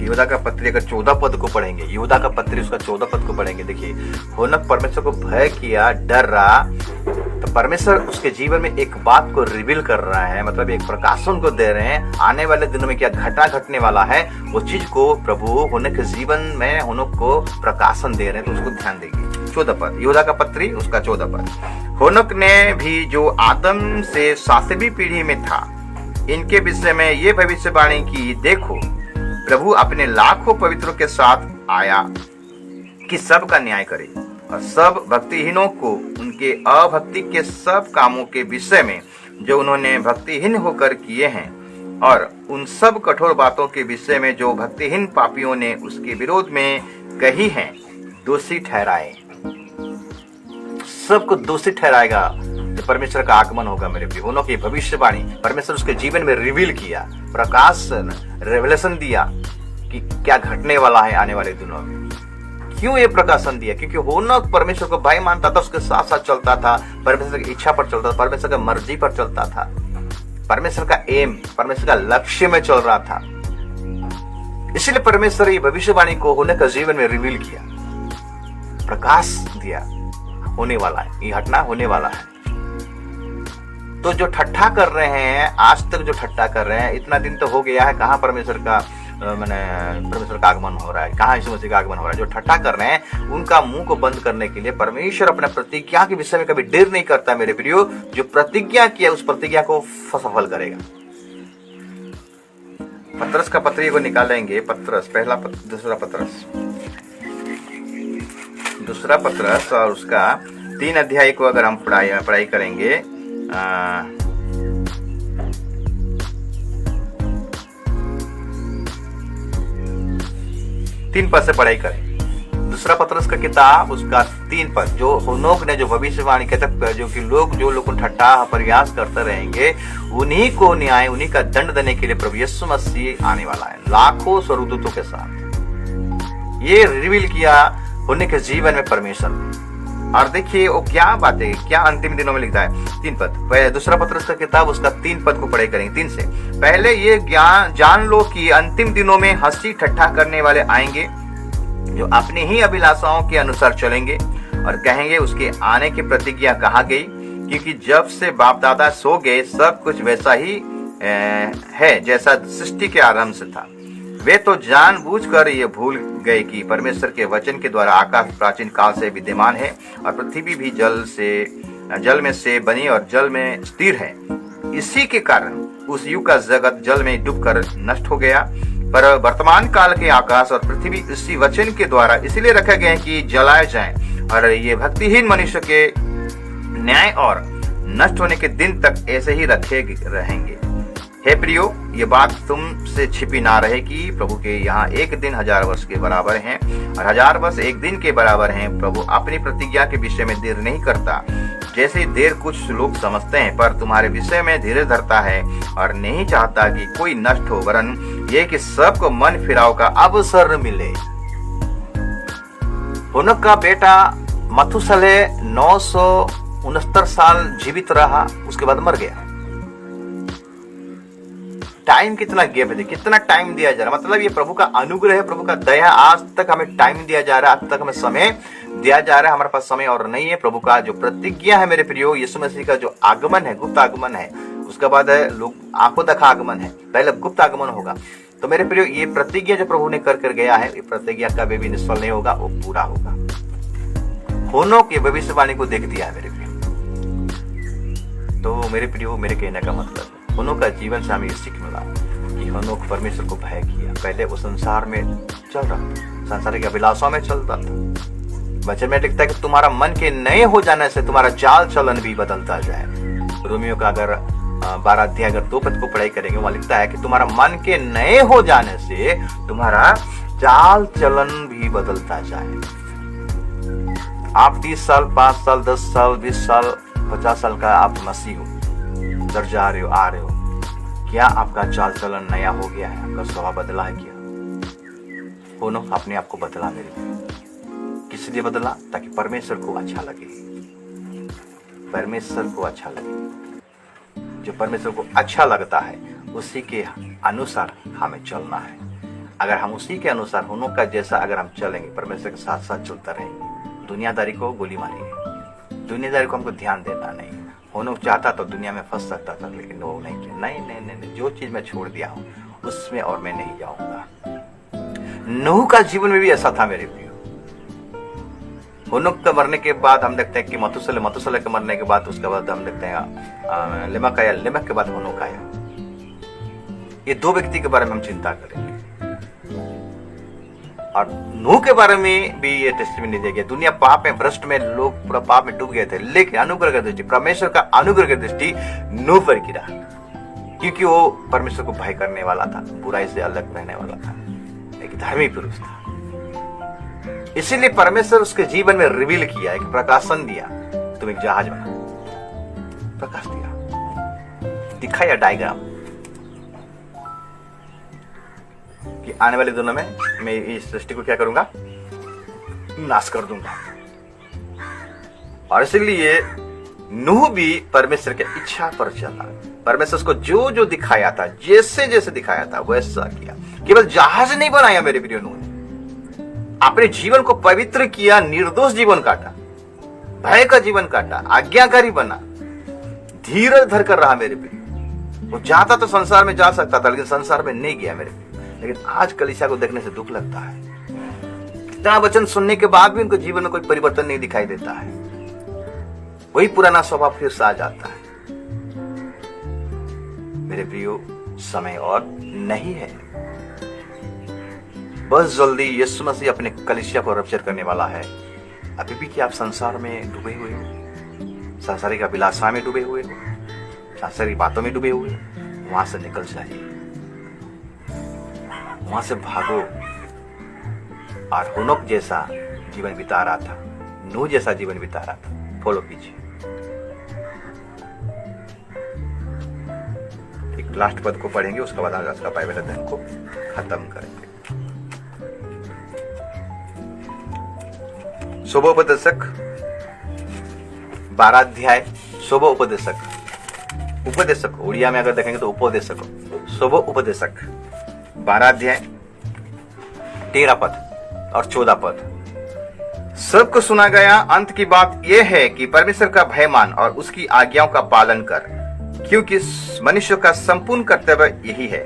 यहूदा का पत्री अगर 14 पद को पढ़ेंगे, यहूदा का पत्री उसका 14 पद को पढ़ेंगे, देखिए हुनोक परमेश्वर को भय किया, डर रहा, तो परमेश्वर उसके जीवन में एक बात को रिवील कर रहा है, मतलब एक प्रकाशन को दे रहे हैं। आने वाले दिनों में क्या घटना घटने वाला है, वो चीज को प्रभु हुनोक के जीवन में हुनोक को प्रकाशन दे रहे हैं, तो उसको ध्यान देंगे। 14 पद यहूदा का पत्री उसका 14 पद। हुनोक ने भी जो आदम से 7वीं पीढ़ी में था, इनके विषय में ये भविष्यवाणी की, देखो प्रभु अपने लाखों पवित्रों के साथ आया कि सब का न्याय करे और सब भक्तिहीनों को उनके अभक्ति के सब कामों के विषय में जो उन्होंने भक्तिहीन होकर किए हैं, और उन सब कठोर बातों के विषय में जो भक्तिहीन पापियों ने उसके विरोध में कही हैं, दोषी ठहराए। सबको दोषी ठहराएगा जब परमेश्वर का आगमन होगा मेरे प्रिय। हुनोक की भविष्यवाणी परमेश्वर उसके जीवन में रिवील किया, प्रकाश रेवलेशन दिया कि क्या घटने वाला है आने वाले दिनों में। क्यों ये प्रकाशन दिया? क्योंकि हुनोक परमेश्वर को भाई मानता था, उसके साथ साथ चलता था, परमेश्वर की इच्छा पर चलता था, परमेश्वर की मर्जी पर चलता था, परमेश्वर का एम, परमेश्वर का लक्ष्य में चल रहा था। इसलिए परमेश्वर ये भविष्यवाणी को हुनोक के जीवन में रिवील किया, प्रकाश दिया, होने वाला है, ये घटना होने वाला है। तो जो ठट्ठा कर रहे हैं, आज तक जो ठट्ठा कर रहे हैं, इतना दिन तो हो गया है, कहाँ परमेश्वर का परमेश्वर का आगमन हो रहा है, कहाँ यीशु मसीह का आगमन हो रहा है, जो ठट्ठा कर रहे हैं उनका मुंह को बंद करने के लिए परमेश्वर अपने प्रतिज्ञा के विषय में कभी देर नहीं करता मेरे प्रियो। जो प्रतिज्ञा किया उस प्रतिज्ञा को सफल करेगा। पत्रस का पत्री को निकालेंगे, पत्रस पहला दूसरा पत्रस और उसका 3 अध्याय को अगर हम पढ़ाई करेंगे, 3 पद से पढ़ाई करें। दूसरा पत्रस का किताब उसका 3 पद, जो हुनोक ने जो भविष्यवाणी कहते, जो कि जो लोग ठट्ठा प्रयास करते रहेंगे, उन्हीं को न्याय, उन्हीं का दंड देने के लिए प्रभु यीशु मसीह आने वाला है लाखों स्वर्गदूतों के साथ। ये रिवील किया होने के जीवन में परमेश्वर। और देखिए वो क्या बातें, क्या अंतिम दिनों में लिखता है। 3 पद, दूसरा पत्रस का किताब उसका 3 पद को पढ़ाई करेंगे। 3 से पहले ये ज्ञान जान लो कि अंतिम दिनों में हंसी ठट्ठा करने वाले आएंगे, जो अपनी ही अभिलाषाओं के अनुसार चलेंगे और कहेंगे उसके आने की प्रतिज्ञा कहाँ गई, क्योंकि जब से बाप दादा सो गए सब कुछ वैसा ही है जैसा सृष्टि के आरंभ से था। वे तो जानबूझकर ये भूल गए कि परमेश्वर के वचन के द्वारा आकाश प्राचीन काल से विद्यमान है और पृथ्वी भी जल में से बनी और जल में स्थिर है। इसी के कारण उस युग का जगत जल में डूबकर नष्ट हो गया, पर वर्तमान काल के आकाश और पृथ्वी इसी वचन के द्वारा इसलिए रखे गए कि जलाए जाएं, और ये भक्तिहीन मनुष्य के न्याय और नष्ट होने के दिन तक ऐसे ही रखे रहेंगे। हे प्रियो, ये बात तुमसे छिपी ना रहे कि प्रभु के यहाँ एक दिन 1000 वर्ष के बराबर हैं और 1000 वर्ष एक दिन के बराबर हैं। प्रभु अपनी प्रतिज्ञा के विषय में देर नहीं करता, जैसे देर कुछ लोग समझते हैं, पर तुम्हारे विषय में धीरे धरता है और नहीं चाहता कि कोई नष्ट हो, वरन ये कि सबको मन फिराव का अवसर मिले। हुनोक का बेटा मथुसले 969 साल जीवित रहा, उसके बाद मर गया। टाइम कितना गैप है, कितना टाइम दिया जा रहा है, मतलब ये प्रभु का अनुग्रह है, प्रभु का दया। आज तक हमें टाइम दिया जा रहा है, आज तक हमें समय दिया जा रहा है, हमारे पास समय और नहीं है। प्रभु का जो प्रतिज्ञा है मेरे प्रियो, यीशु मसीह का जो आगमन है, गुप्त आगमन है, उसके बाद लोग आंखों देखा आगमन है, पहले गुप्त आगमन होगा। तो मेरे प्रियो ये प्रतिज्ञा जो प्रभु ने कर गया है, ये प्रतिज्ञा कभी भी निष्फल नहीं होगा, वो पूरा होगा। हुनोक ये भविष्यवाणी को देख दिया है मेरे प्रियो। तो मेरे प्रियो, मेरे कहने का मतलब हुनोक का जीवन से हमें ये सीख मिला कि हुनोक परमेश्वर को भय किया। पहले वो संसार में चल रहा था, संसार की अभिलाषाओं में चलता था। वचन में लिखता है कि तुम्हारा मन के नए हो जाने से तुम्हारा चाल चलन भी बदलता जाए। रोमियो का अगर 12 अध्याय अगर 2 पद को पढ़ाई करेंगे, वहां लिखता है कि तुम्हारा मन के नए हो जाने से तुम्हारा चाल चलन भी बदलता जाए। आप 30 साल, 5 साल, 10 साल, 20 साल, 50 साल का आप मसीह हो, उधर जा रहे हो, आ रहे हो, क्या आपका चाल चलन नया हो गया है? आपका स्वभाव बदला है क्या? हो ना, अपने आप को बदला मेरे। किस लिए बदला? ताकि परमेश्वर को अच्छा लगे। परमेश्वर को अच्छा लगे। जो परमेश्वर को अच्छा लगता है उसी के अनुसार हमें चलना है। अगर हम उसी के अनुसार होनो का जैसा अगर हम चलेंगे, परमेश्वर के साथ साथ चलता रहेंगे, दुनियादारी को गोली मारिए। दुनियादारी को हमको ध्यान देना नहीं। होनो चाहता तो दुनिया में फंस सकता था, लेकिन वो नहीं किया। नहीं नहीं नहीं, नहीं। जो चीज मैं छोड़ दिया हूँ उसमें और मैं नहीं जाऊंगा। नूह का जीवन में भी ऐसा था मेरे प्रियो। हुनोक के मरने के बाद हम देखते हैं कि मतुसले के मरने के बाद उसके बाद हम देखते हैं लिमक आया, लिमक के बाद हुनोक आया। ये दो व्यक्ति के बारे में हम चिंता करेंगे। और नूह के बारे में भी ये टेस्टिमनी दिया गया। दुनिया पाप में, भ्रष्ट में, लोग पूरा पाप में डूब गए थे, लेकिन अनुग्रह की दृष्टि, परमेश्वर का अनुग्रह की दृष्टि नूह पर गिरा, क्योंकि वो परमेश्वर को भय करने वाला था, बुराई से अलग रहने वाला था, एक धर्मी पुरुष था। इसीलिए परमेश्वर उसके जीवन में रिवील किया, एक प्रकाशन दिया, तुम एक जहाज बना, प्रकाश दिया, दिखाया डायग्राम कि आने वाले दिनों में मैं इस सृष्टि को क्या करूंगा, नाश कर दूंगा। और इसलिए नूह भी परमेश्वर की इच्छा पर चला। परमेश्वर उसको जो जो दिखाया था, जैसे जैसे दिखाया था वैसा किया। केवल जहाज नहीं बनाया मेरे प्रिय नूह ने, अपने जीवन को पवित्र किया, निर्दोष जीवन काटा, भय का जीवन काटा, आज्ञाकारी बना, धीरज धर कर रहा मेरे प्रिय। वो चाहता तो संसार में जा सकता था, लेकिन संसार में नहीं गया मेरे प्रिय। लेकिन आज कलीसिया को देखने से दुख लगता है, इतना वचन सुनने के बाद भी उनके जीवन में कोई परिवर्तन नहीं दिखाई देता है। वही पुराना स्वभाव फिर से आ जाता है। मेरे प्रियो, समय और नहीं है। बस जल्दी यीशु मसीह अपने कलीसिया को रप्चर करने वाला है। अभी भी क्या आप संसार में डूबे हुए हो? सांसारिक अभिलाषा में डूबे हुए हो? सांसारिक बातों में डूबे हुए हो? वहां से निकल जाइए, वहां से भागो। और हुनोक जैसा जीवन बिता रहा था, नूह जैसा जीवन बिता रहा था, फॉलो कीजिए। एक लास्ट पद को पढ़ेंगे, उसके बाद आज का बाइबल अध्ययन को खत्म करेंगे। शुभोपदेशक 12 अध्याय। शुभोपदेशक, उपदेशक उड़िया में अगर देखेंगे तो उपदेशक, शुभोपदेशक 12 अध्याय 13 पद और 14 पद। सबको सुना गया, अंत की बात यह है कि परमेश्वर का भय मान और उसकी आज्ञाओं का पालन कर, क्योंकि मनुष्य का संपूर्ण कर्तव्य यही है।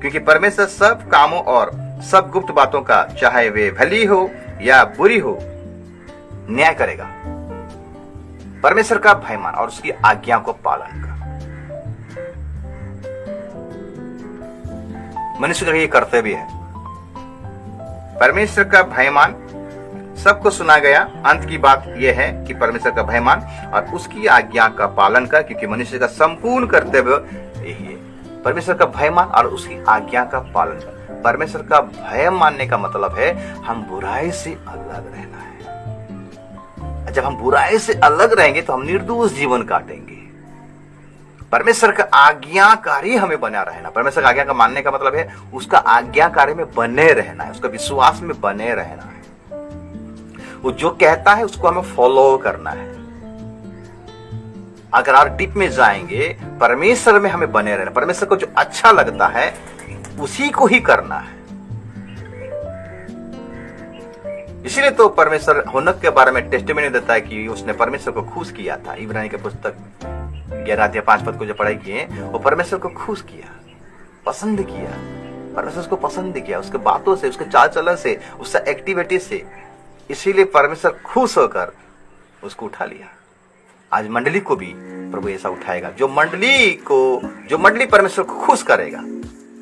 क्योंकि परमेश्वर सब कामों और सब गुप्त बातों का, चाहे वे भली हो या बुरी हो, न्याय करेगा। परमेश्वर का भय मान और उसकी आज्ञाओं को पालन कर। मनुष्य का ये कर्तव्य है। परमेश्वर का भय मान, सबको सुना गया, अंत की बात यह है कि परमेश्वर का भय मान और उसकी आज्ञा का पालन कर, क्योंकि मनुष्य का संपूर्ण कर्तव्य यही है। परमेश्वर का भय मान और उसकी आज्ञा का पालन कर। परमेश्वर का भय मानने का मतलब है हम बुराई से अलग रहना है। जब हम बुराई से अलग रहेंगे तो हम निर्दोष जीवन काटेंगे। परमेश्वर का आज्ञाकारी हमें बना रहना। परमेश्वर का आज्ञा का मानने का मतलब है उसका आज्ञाकारी में बने रहना है, उसका विश्वास में बने रहना है। वो जो कहता है उसको हमें फॉलो करना है। अगर और डीप में जाएंगे, परमेश्वर में हमें बने रहना, परमेश्वर को जो अच्छा लगता है उसी को ही करना है। इसीलिए तो परमेश्वर हुनोक के बारे में टेस्टिमनी देता है कि उसने परमेश्वर को खुश किया था। इब्रानी के पुस्तक 11 अध्याय 5 पद को जो पढ़ाई किए, वो परमेश्वर को खुश किया, पसंद किया। परमेश्वर उसको पसंद किया, उसके बातों से, उसके चाल चलन से, उसका एक्टिविटी से। इसीलिए परमेश्वर खुश होकर उसको उठा लिया। आज मंडली को भी प्रभु ऐसा उठाएगा, जो मंडली परमेश्वर को खुश करेगा,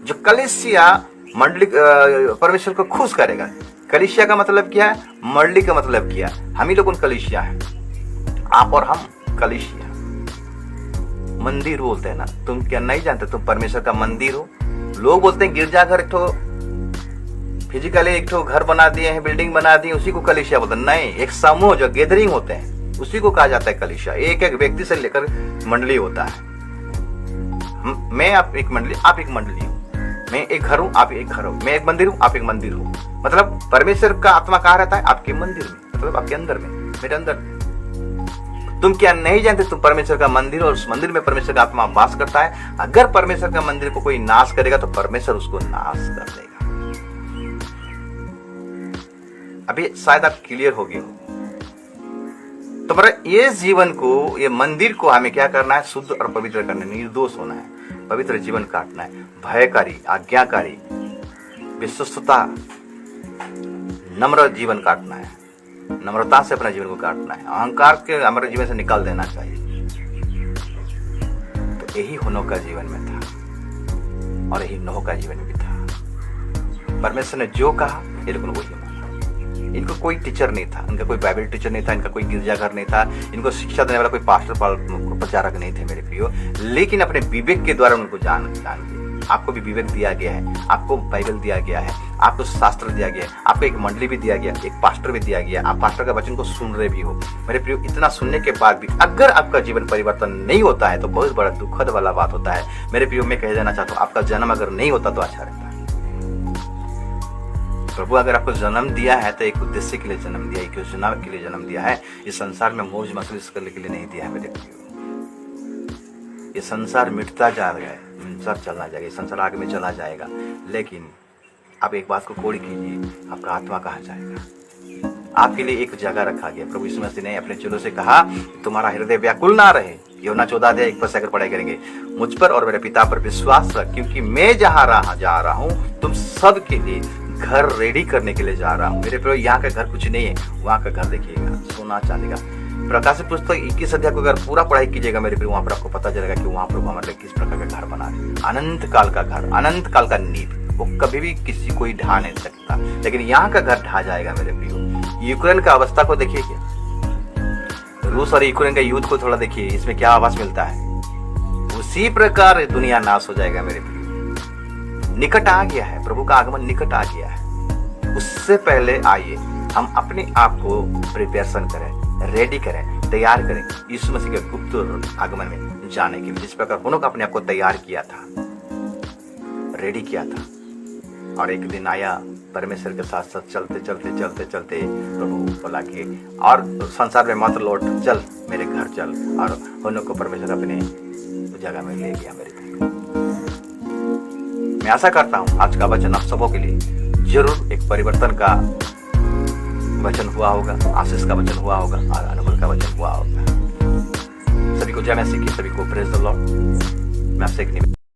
जो कलीसिया मंडली परमेश्वर को खुश करेगा। कलीसिया का मतलब क्या है? मंडली का मतलब क्या है? हम ही लोग उन कलीसिया है, आप और हम कलीसिया। मंदिर बोलते हैं ना, तुम क्या नहीं जानते तुम परमेश्वर का मंदिर हो? लोग बोलते हैं गिरजाघर तो फिजिकली एक तो घर बना दिए हैं, बिल्डिंग बना दी, उसी को कलीसिया बोलते हैं। नहीं, एक समूह जो गैदरिंग होते हैं उसी को कहा जाता है कलीसिया। एक एक व्यक्ति से लेकर मंडली होता है। मैं आप एक मंडली, आप एक मंडली हो, मैं एक घर हूं, आप एक घर हो, मैं एक मंदिर हूं, आप एक मंदिर हो। मतलब परमेश्वर का आत्मा कहाँ रहता है? आपके मंदिर में, मतलब आपके अंदर में, मेरे अंदर में। तुम क्या नहीं जानते तुम परमेश्वर का मंदिर, और उस मंदिर में परमेश्वर का आत्मा वास करता है। अगर परमेश्वर का मंदिर को कोई नाश करेगा तो परमेश्वर उसको नाश कर देगा। अभी शायद आप क्लियर हो गए हो। तुम्हारा ये जीवन को, ये मंदिर को हमें क्या करना है? शुद्ध और पवित्र करना है, निर्दोष होना है, पवित्र जीवन काटना है, भयकारी, आज्ञाकारी, विश्वस्तता, नम्र जीवन काटना है, नम्रता से अपना जीवन को काटना है, अहंकार के हमारे जीवन से निकाल देना चाहिए। तो यही हुनोक का जीवन में था और यही नोह का जीवन में भी था। परमेश्वर ने जो कहा ये लोगों ने वही माना। इनको कोई टीचर नहीं था, इनका कोई बाइबल टीचर नहीं था, इनका कोई गिरजाघर नहीं था, इनको शिक्षा देने वाला कोई पास्टर प्रचारक नहीं थे मेरे प्रियो। लेकिन अपने विवेक के द्वारा उनको जान के, आपको भी विवेक दिया गया है, आपको बाइबल दिया गया है, आपको शास्त्र दिया गया है, आपको एक मंडली भी दिया गया, एक पास्टर भी दिया गया, आप पास्टर का वचन को सुन रहे भी हो मेरे प्रियो। इतना सुनने के बाद भी अगर आपका जीवन परिवर्तन नहीं होता है तो बहुत बड़ा दुखद वाला बात होता है मेरे प्रियो। मैं कह देना चाहता हूँ, आपका जन्म अगर नहीं होता तो अच्छा रहता है। प्रभु अगर आपको जन्म दिया है तो एक उद्देश्य के लिए जन्म दिया है, एक योजना के लिए जन्म दिया है। इस संसार में मौज मस्ती करने के लिए नहीं दिया है मेरे प्रियो। ये संसार मिटता जा रहा है, संसार चलना जाएगा, ये संसार आगे में चला जाएगा। लेकिन आप एक बात को कोड़ी कीजिए, आपका आत्मा कहाँ जाएगा? आपके लिए एक जगह रखा गया। प्रभु यीशु मसीह ने अपने चेलों से कहा, तुम्हारा हृदय व्याकुल ना रहे। यूहन्ना 14:1 से अगर पढ़ाई करेंगे, मुझ पर और मेरे पिता पर विश्वास रख, क्योंकि मैं जहाँ जा रहा हूँ तुम सब के लिए घर रेडी करने के लिए जा रहा हूँ। मेरे प्रियो, यहाँ का घर कुछ नहीं है, वहाँ का घर देखिएगा, सोना चांदी का। प्रकाशित पुस्तक 21 अध्याय को अगर पूरा पढ़ाई कीजिएगा मेरे प्रियो, वहाँ पर आपको पता चलेगा कि वहाँ पर हमारे लिए किस प्रकार का घर बना है। अनंत काल का घर, अनंत काल का नींव, वो कभी भी किसी कोई ढा नहीं सकता। लेकिन यहाँ का घर ढा जाएगा मेरे प्रियो। यूक्रेन का अवस्था को देखिए, क्या रूस और यूक्रेन का युद्ध को थोड़ा देखिए, इसमें क्या आवाज मिलता है। उसी प्रकार दुनिया नाश हो जाएगा मेरे प्रियो। निकट आ गया है, प्रभु का आगमन निकट आ गया है। उससे पहले आइए हम अपने आप को प्रिपरेशन करें, रेडी करें, तैयार करें यीशु मसीह के गुप्त आगमन में जाने के लिए। जिस प्रकार उन्होंने अपने आप को तैयार किया था, रेडी किया था, और एक दिन आया परमेश्वर के साथ साथ चलते चलते चलते चलते प्रभु बोला कि और संसार में मत लौट, चल मेरे घर चल, और उनको परमेश्वर अपने जगह में ले गया मेरे प्रियो। मैं आशा करता हूँ आज का वचन आप सबों के लिए जरूर एक परिवर्तन का वचन हुआ होगा, आशीष का वचन हुआ होगा और अनुभव का वचन हुआ होगा। सभी को जय मसीह की, सभी को प्रेज द लॉर्ड। मैं आपसे एक